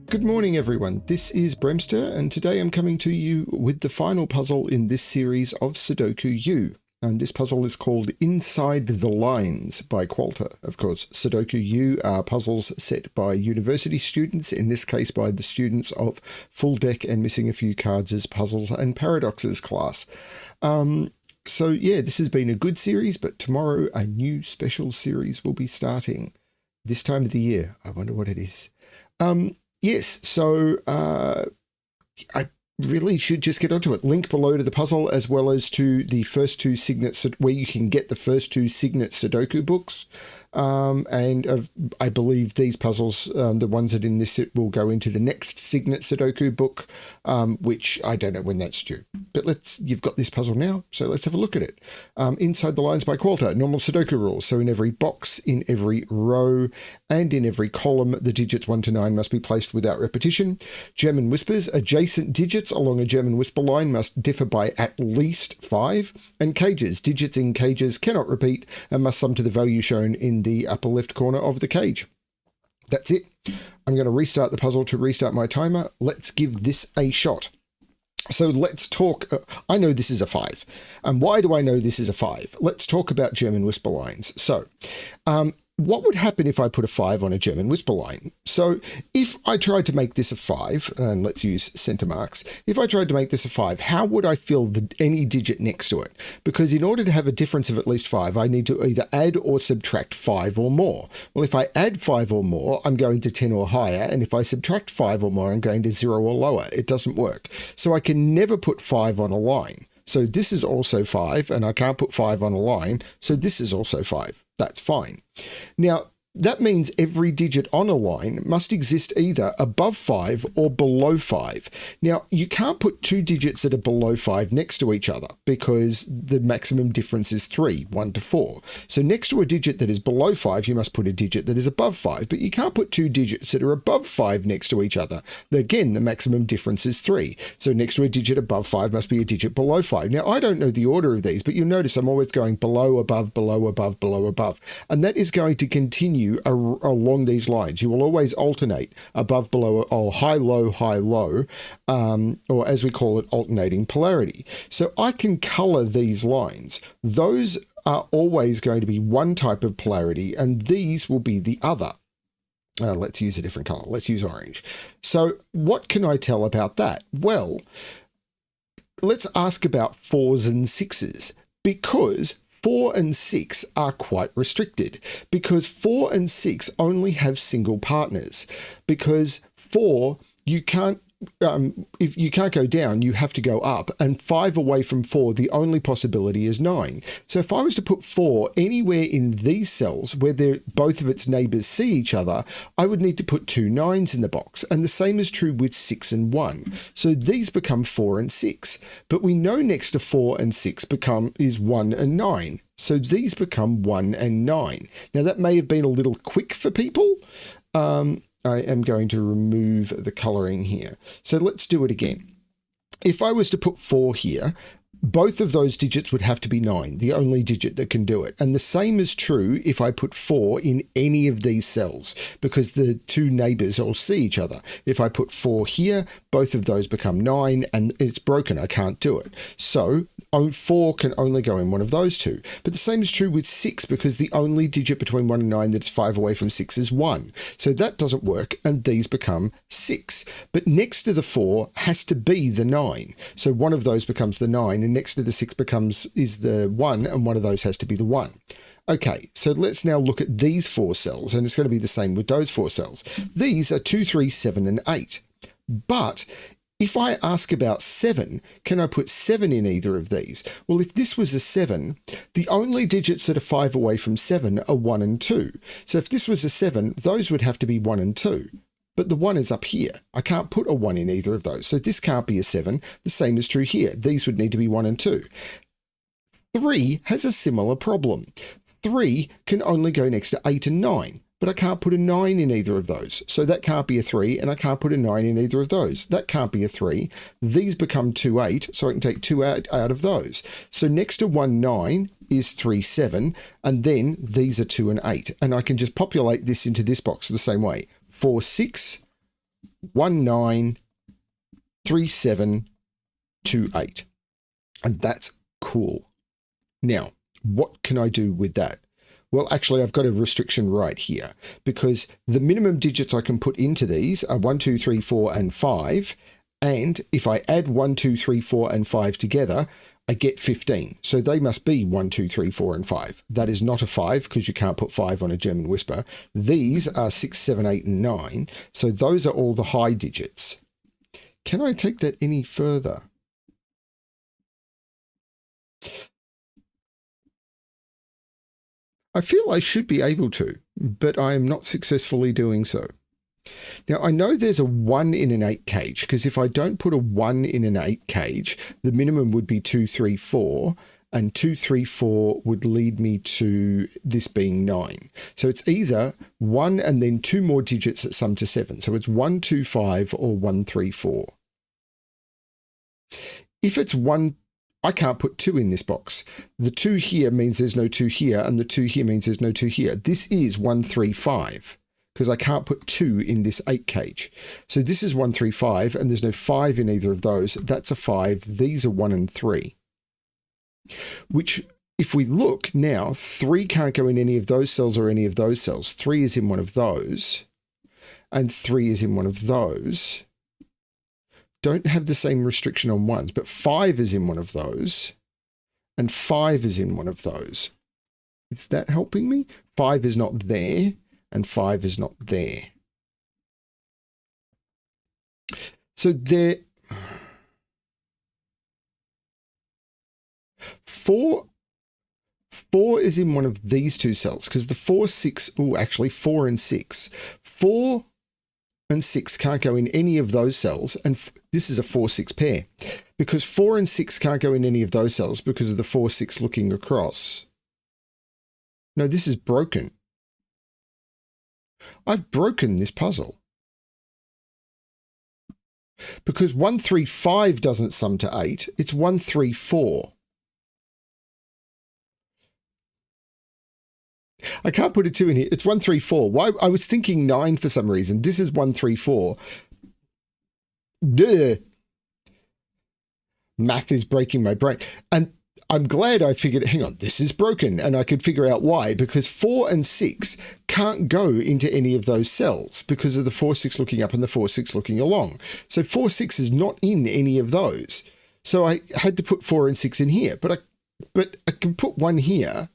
Good morning everyone, this is BremSter and today I'm coming to you with the final puzzle in this series of Sudoku U. And this puzzle is called Inside the Lines by Qualter. Of course, Sudoku U are puzzles set by university students, in this case by the students of FullDeck and Missing a Few Cards as Puzzles and Paradoxes class. So yeah, this has been a good series, but tomorrow a new special series will be starting. This time of the year, I wonder what it is. Yes, so I really should just get onto it. Link below to the puzzle as well as to the first two Cygnet, where you can get the first two Cygnet Sudoku books. I believe these puzzles, the ones that in this set, will go into the next Cygnet Sudoku book, which I don't know when that's due. But you've got this puzzle now, so let's have a look at it. Inside the Lines by Qualter, normal Sudoku rules. So in every box, in every row, and in every column, the digits 1 to 9 must be placed without repetition. German whispers, adjacent digits along a German whisper line must differ by at least 5. And cages, digits in cages cannot repeat and must sum to the value shown in the upper left corner of the cage. That's it. I'm going to restart the puzzle to restart my timer. Let's give this a shot. So let's talk. I know this is a 5. And why do I know this is a 5? Let's talk about German whisper lines. So, what would happen if I put a 5 on a German whisper line? So if I tried to make this a 5, and let's use center marks, if I tried to make this a 5, how would I fill any digit next to it? Because in order to have a difference of at least 5, I need to either add or subtract 5 or more. Well, if I add 5 or more, I'm going to 10 or higher, and if I subtract 5 or more, I'm going to 0 or lower. It doesn't work. So I can never put 5 on a line. So this is also 5, and I can't put 5 on a line, so this is also 5. That's fine. Now, that means every digit on a line must exist either above 5 or below 5. Now, you can't put two digits that are below 5 next to each other because the maximum difference is 3, 1 to 4. So next to a digit that is below 5, you must put a digit that is above 5, but you can't put two digits that are above 5 next to each other. Again, the maximum difference is 3. So next to a digit above 5 must be a digit below 5. Now, I don't know the order of these, but you'll notice I'm always going below, above, below, above, below, above. And that is going to continue along these lines. You will always alternate above, below, or high, low, or as we call it, alternating polarity. So I can color these lines. Those are always going to be one type of polarity, and these will be the other. Let's use a different color. Let's use orange. So what can I tell about that? Well, let's ask about 4s and 6s, because 4 and 6 are quite restricted, because 4 and 6 only have single partners. Because 4, you can't, if you can't go down, you have to go up, and 5 away from 4, the only possibility is 9. So if I was to put 4 anywhere in these cells where both of its neighbors see each other, I would need to put 2 9s in the box, and the same is true with 6 and 1. So these become 4 and 6, but we know next to 4 and 6 is 1 and 9. So these become 1 and 9. Now that may have been a little quick for people. I am going to remove the coloring here. So let's do it again. If I was to put 4 here, both of those digits would have to be 9, the only digit that can do it. And the same is true if I put 4 in any of these cells, because the two neighbors all see each other. If I put 4 here, both of those become 9, and it's broken. I can't do it. So 4 can only go in one of those two. But the same is true with 6, because the only digit between 1 and 9 that is 5 away from 6 is 1. So that doesn't work, and these become 6. But next to the 4 has to be the 9. So one of those becomes the 9, and next to the 6 is the 1, and one of those has to be the 1. Okay, so let's now look at these 4 cells, and it's going to be the same with those 4 cells. These are 2, 3, 7, and 8. But if I ask about 7, can I put 7 in either of these? Well, if this was a 7, the only digits that are 5 away from 7 are 1 and 2. So if this was a 7, those would have to be 1 and 2. But the 1 is up here. I can't put a 1 in either of those. So this can't be a 7. The same is true here. These would need to be 1 and 2. 3 has a similar problem. 3 can only go next to 8 and 9. But I can't put a 9 in either of those. So that can't be a 3, and I can't put a 9 in either of those. That can't be a 3. These become 2, 8, so I can take 2 out of those. So next to 1, 9 is 3, 7, and then these are 2 and 8. And I can just populate this into this box the same way. 4, 6, 193728. And that's cool. Now, what can I do with that? Well, actually, I've got a restriction right here because the minimum digits I can put into these are 1, 2, 3, 4, and 5. And if I add 1, 2, 3, 4, and 5 together, I get 15. So they must be 1, 2, 3, 4, and 5. That is not a 5 because you can't put 5 on a German whisper. These are 6, 7, 8, and 9. So those are all the high digits. Can I take that any further? I feel I should be able to, but I am not successfully doing so. Now, I know there's a 1 in an 8 cage, because if I don't put a 1 in an 8 cage, the minimum would be 2, 3, 4, and 2, 3, 4 would lead me to this being 9. So it's either 1 and then 2 more digits that sum to 7. So it's 1, 2, 5 or 1, 3, 4. If it's 1, I can't put 2 in this box. The 2 here means there's no 2 here, and the 2 here means there's no 2 here. This is 1, 3, 5, because I can't put 2 in this 8 cage. So this is 1, 3, 5, and there's no 5 in either of those. That's a 5. These are 1 and 3. Which, if we look now, 3 can't go in any of those cells or any of those cells. 3 is in one of those, and 3 is in one of those. Don't have the same restriction on ones, but 5 is in one of those, and 5 is in one of those. Is that helping me? 5 is not there, and 5 is not there. So there, 4 is in one of these two cells, because the 4, 6, actually 4 and 6. 4 and 6 can't go in any of those cells, and this is a 4-6 pair, because 4 and 6 can't go in any of those cells because of the 4, 6 looking across. No, this is broken. I've broken this puzzle. Because 1, 3, 5 doesn't sum to 8, it's 1, 3, 4. I can't put a 2 in here. It's 1, 3, 4. Why? I was thinking 9 for some reason. This is 1, 3, 4. Duh. Math is breaking my brain. And I'm glad I figured, hang on, this is broken. And I could figure out why. Because 4 and 6 can't go into any of those cells because of the 4, 6 looking up and the 4, 6 looking along. So 4, 6 is not in any of those. So I had to put 4 and 6 in here. But I can put 1 here.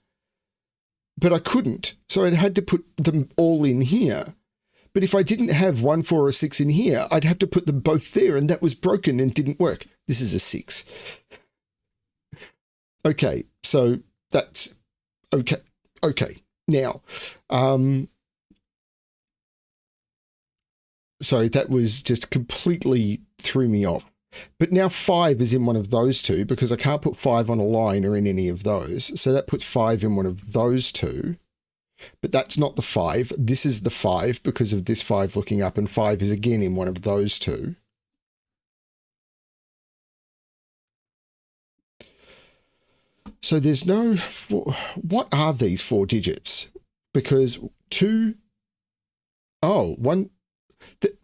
But I couldn't, so I had to put them all in here. But if I didn't have 1, 4, or 6 in here, I'd have to put them both there, and that was broken and didn't work. This is a 6. Okay, so that's okay. Okay, now, sorry, that was just completely threw me off. But now 5 is in one of those two because I can't put 5 on a line or in any of those. So that puts 5 in one of those two. But that's not the 5. This is the 5 because of this 5 looking up, and 5 is again in one of those two. So there's no... What are these 4 digits? Because 2... Oh, 1...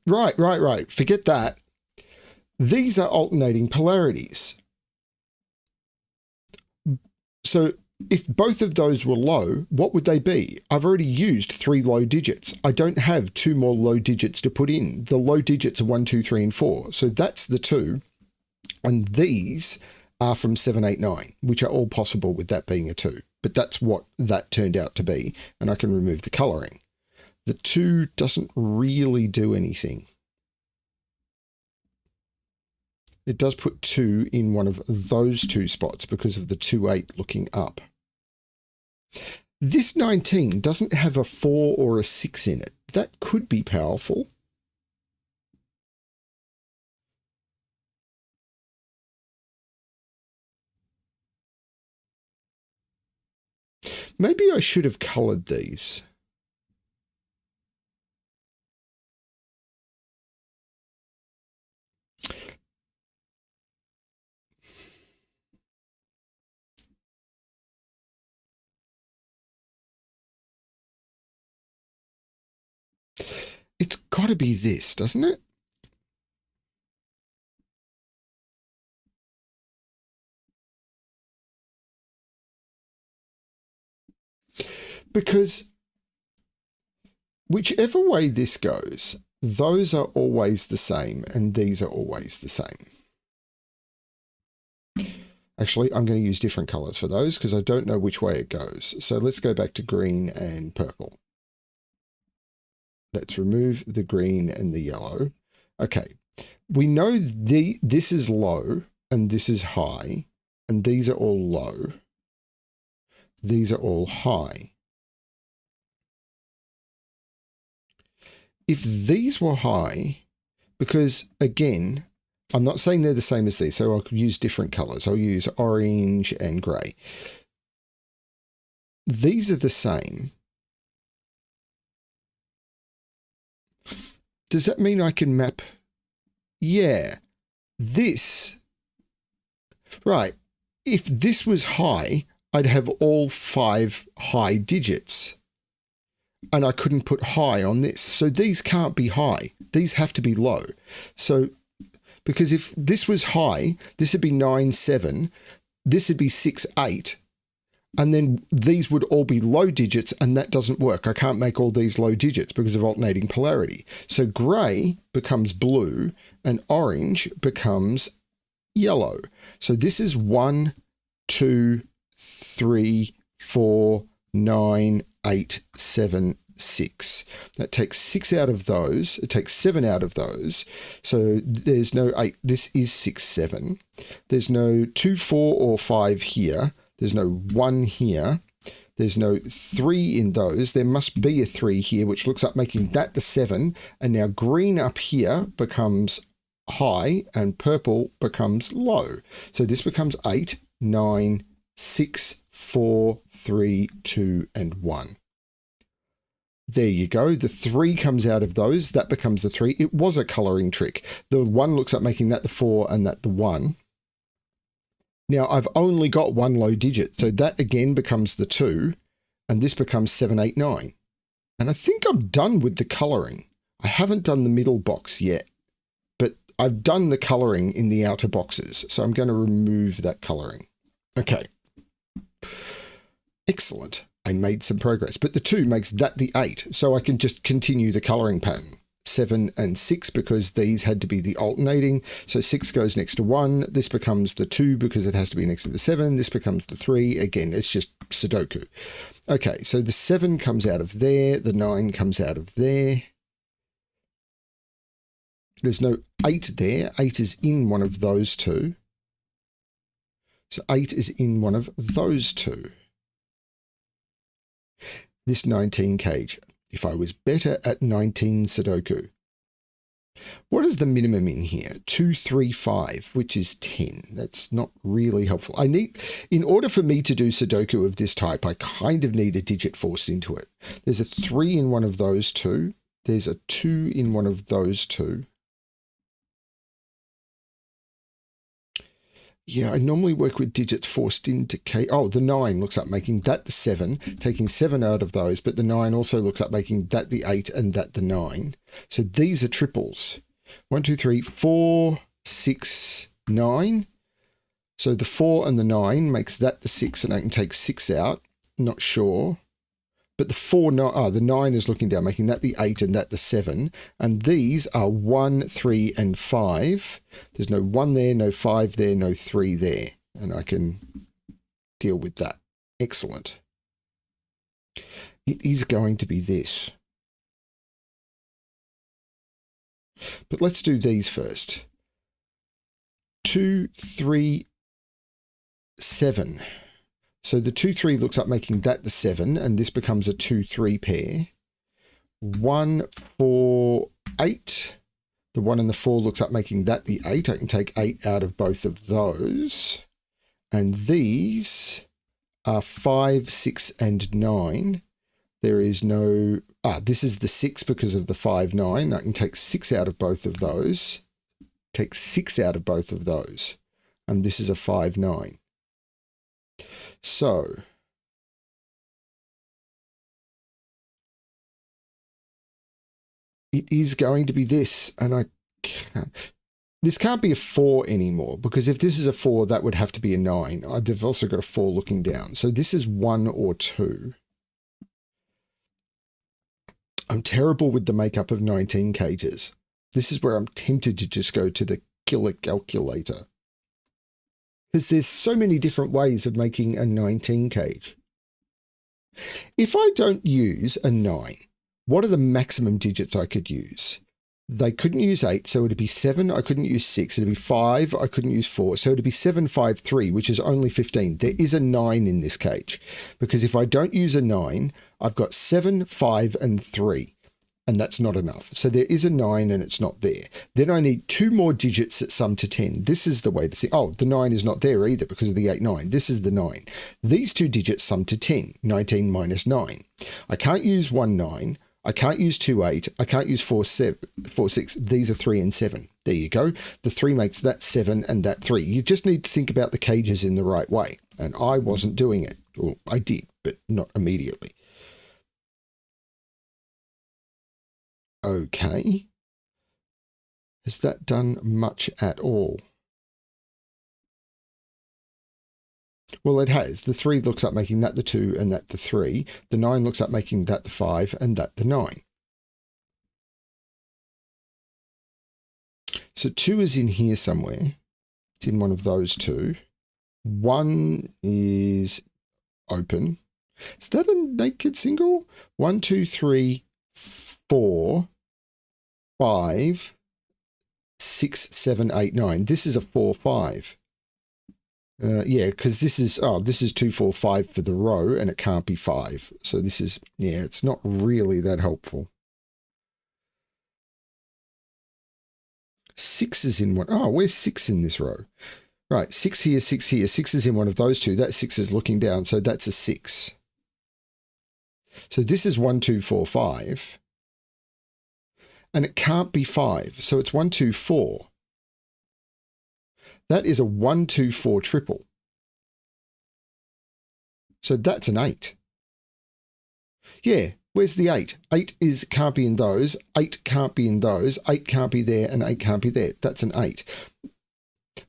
Right. Forget that. These are alternating polarities. So if both of those were low, what would they be? I've already used 3 low digits. I don't have 2 more low digits to put in. The low digits are 1, 2, 3, and 4. So that's the 2. And these are from 7, 8, 9, which are all possible with that being a 2. But that's what that turned out to be. And I can remove the colouring. The 2 doesn't really do anything. It does put 2 in one of those 2 spots because of the 2, 8 looking up. This 19 doesn't have a 4 or a 6 in it. That could be powerful. Maybe I should have coloured these. It's got to be this, doesn't it? Because whichever way this goes, those are always the same and these are always the same. Actually, I'm going to use different colors for those because I don't know which way it goes. So let's go back to green and purple. Let's remove the green and the yellow. Okay, we know this is low and this is high, and these are all low. These are all high. If these were high, because again, I'm not saying they're the same as these, so I'll use different colors. I'll use orange and gray. These are the same. Does that mean I can map? Yeah, this, right. If this was high, I'd have all 5 high digits. And I couldn't put high on this. So these can't be high. These have to be low. So, because if this was high, this would be 9, 7. This would be 6, 8. And then these would all be low digits, and that doesn't work. I can't make all these low digits because of alternating polarity. So grey becomes blue, and orange becomes yellow. So this is 1, 2, 3, 4, 9, 8, 7, 6. That takes 6 out of those. It takes 7 out of those. So there's no 8. This is 6, 7. There's no 2, 4, or 5 here. There's no 1 here. There's no 3 in those. There must be a 3 here, which looks like making that the 7. And now green up here becomes high and purple becomes low. So this becomes 8, 9, 6, 4, 3, 2, and 1. There you go. The 3 comes out of those. That becomes the 3. It was a colouring trick. The 1 looks like making that the 4 and that the 1. Now, I've only got 1 low digit, so that again becomes the 2, and this becomes 7, 8, 9. And I think I'm done with the colouring. I haven't done the middle box yet, but I've done the colouring in the outer boxes, so I'm going to remove that colouring. Okay. Excellent. I made some progress, but the 2 makes that the 8, so I can just continue the colouring pattern. 7 and 6 because these had to be the alternating. So 6 goes next to 1. This becomes the 2 because it has to be next to the 7. This becomes the 3. Again, it's just Sudoku. Okay, so the 7 comes out of there. The 9 comes out of there. There's no 8 there. 8 is in one of those 2. So 8 is in one of those 2. This 19 cage. If I was better at 19 Sudoku. What is the minimum in here? 235, which is 10. That's not really helpful. In order for me to do Sudoku of this type, I kind of need a digit forced into it. There's a 3 in one of those 2. There's a 2 in one of those 2. Yeah, I normally work with digits forced into K. Oh, the 9 looks like making that the 7, taking 7 out of those, but the 9 also looks like making that the 8 and that the 9. So these are triples. 1, 2, 3, 4, 6, 9. So the 4 and the 9 makes that the 6, and I can take 6 out. Not sure. But the 9 is looking down, making that the 8 and that the 7. And these are 1, 3, and 5. There's no 1 there, no 5 there, no 3 there. And I can deal with that. Excellent. It is going to be this. But let's do these first. 2, 3, 7. So the 2, 3 looks like making that the 7, and this becomes a 2, 3 pair. 1, 4, 8. The 1 and the 4 looks like making that the 8. I can take 8 out of both of those. And these are 5, 6, and 9. There is no... this is the 6 because of the 5, 9. I can take 6 out of both of those. Take 6 out of both of those. And this is a 5, 9. So, it is going to be this, and this can't be a 4 anymore, because if this is a 4, that would have to be a 9. They've also got a 4 looking down. So this is 1 or 2. I'm terrible with the makeup of 19 cages. This is where I'm tempted to just go to the killer calculator. Because there's so many different ways of making a 19 cage. If I don't use a 9, what are the maximum digits I could use? They couldn't use 8, so it'd be 7. I couldn't use 6. It'd be 5. I couldn't use 4. So it'd be 7, 5, 3, which is only 15. There is a 9 in this cage. Because if I don't use a 9, I've got 7, 5, and 3. And that's not enough. So there is a 9 and it's not there. Then I need 2 more digits that sum to 10. This is the way to see. Oh, the 9 is not there either because of the 8, 9. This is the 9. These 2 digits sum to 10. 19 minus 9. I can't use 1, 9. I can't use 2, 8. I can't use 4, 7, 4, 6. These are 3 and 7. There you go. The 3 makes that 7 and that 3. You just need to think about the cages in the right way. And I wasn't doing it. Well, I did, but not immediately. Okay. Has that done much at all? Well, it has. The 3 looks up making that the 2 and that the 3. The 9 looks up making that the 5 and that the 9. So 2 is in here somewhere. It's in one of those 2. 1 is open. Is that a naked single? 1, 2, 3, 4, 5, 6, 7, 8, 9. This is a 4, 5. Yeah, because this is 2, 4, 5 for the row, and it can't be 5. So this is, yeah, it's not really that helpful. 6 is in one. Oh, where's 6 in this row? Right, 6 here, 6 here. 6 is in one of those 2. That 6 is looking down, so that's a 6. So this is 1, 2, 4, 5. And it can't be 5, so it's 1, 2, 4. That is a 1, 2, 4 triple. So that's an 8. Yeah, where's the 8? 8 can't be in those, 8 can't be in those, 8 can't be there, and 8 can't be there. That's an 8.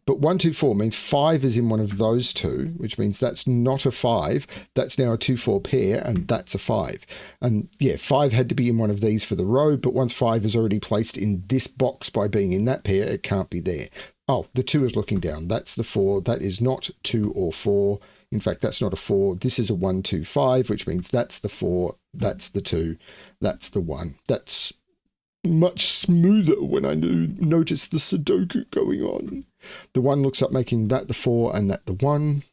But 1, 2, 4 means 5 is in one of those 2, which means that's not a 5. That's now a 2, 4 pair, and that's a 5. And yeah, 5 had to be in one of these for the row, but once 5 is already placed in this box by being in that pair, it can't be there. Oh, the 2 is looking down. That's the 4. That is not 2 or 4. In fact, that's not a 4. This is a 1, 2, 5, which means that's the 4, that's the 2, that's the 1. That's much smoother when I notice the Sudoku going on. The 1 looks up making that the 4 and that the 1.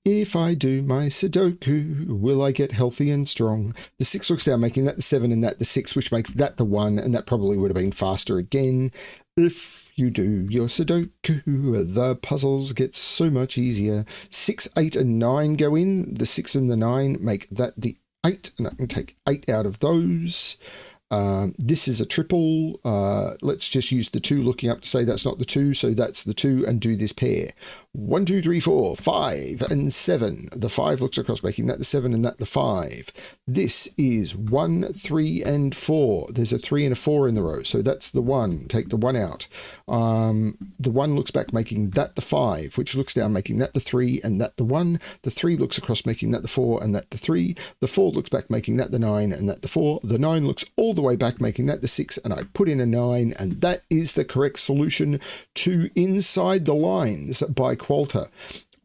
If I do my Sudoku, will I get healthy and strong? The 6 looks down making that the 7 and that the 6, which makes that the 1, and that probably would have been faster again. If you do your Sudoku, the puzzles get so much easier. 6, 8, and 9 go in. The 6 and the 9 make that the 8, and I can take 8 out of those. This is a triple. Let's just use the 2 looking up to say that's not the 2, so that's the 2, and do this pair. 1, 2, 3, 4, 5, and 7. The 5 looks across, making that the 7 and that the 5. This is 1, 3, and 4. There's a 3 and a 4 in the row, so that's the 1. Take the 1 out. The 1 looks back, making that the 5, which looks down, making that the 3 and that the 1. The 3 looks across, making that the 4 and that the 3. The 4 looks back, making that the 9 and that the 4. The 9 looks all the way back, making that the 6, and I put in a 9, and that is the correct solution to Inside the Lines by Qualter.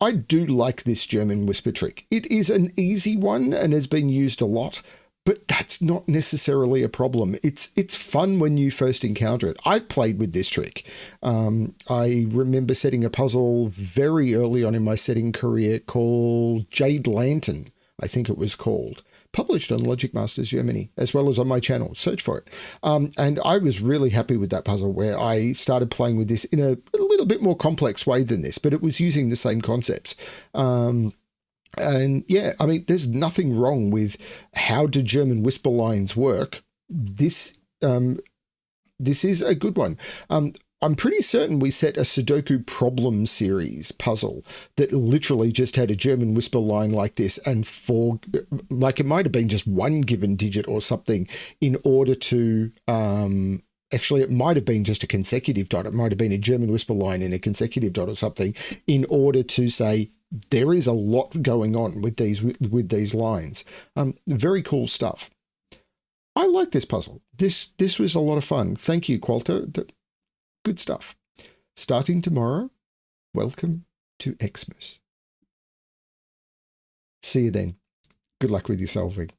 I do like this German whisper trick. It is an easy one and has been used a lot, but that's not necessarily a problem. It's fun when you first encounter it. I've played with this trick. I remember setting a puzzle very early on in my setting career called Jade Lantern, I think it was called. Published on Logic Masters Germany, as well as on my channel. Search for it. And I was really happy with that puzzle, where I started playing with this in a little bit more complex way than this, but it was using the same concepts. And yeah, I mean, there's nothing wrong with how do German whisper lines work. This is a good one. I'm pretty certain we set a Sudoku problem series puzzle that literally just had a German whisper line like this, and it might have been just one given digit or something in order to, actually it might have been just a consecutive dot. It might have been a German whisper line in a consecutive dot or something in order to say, there is a lot going on with these lines. Very cool stuff. I like this puzzle. This was a lot of fun. Thank you, Qualter. Good stuff. Starting tomorrow, welcome to Xmas. See you then. Good luck with your solving.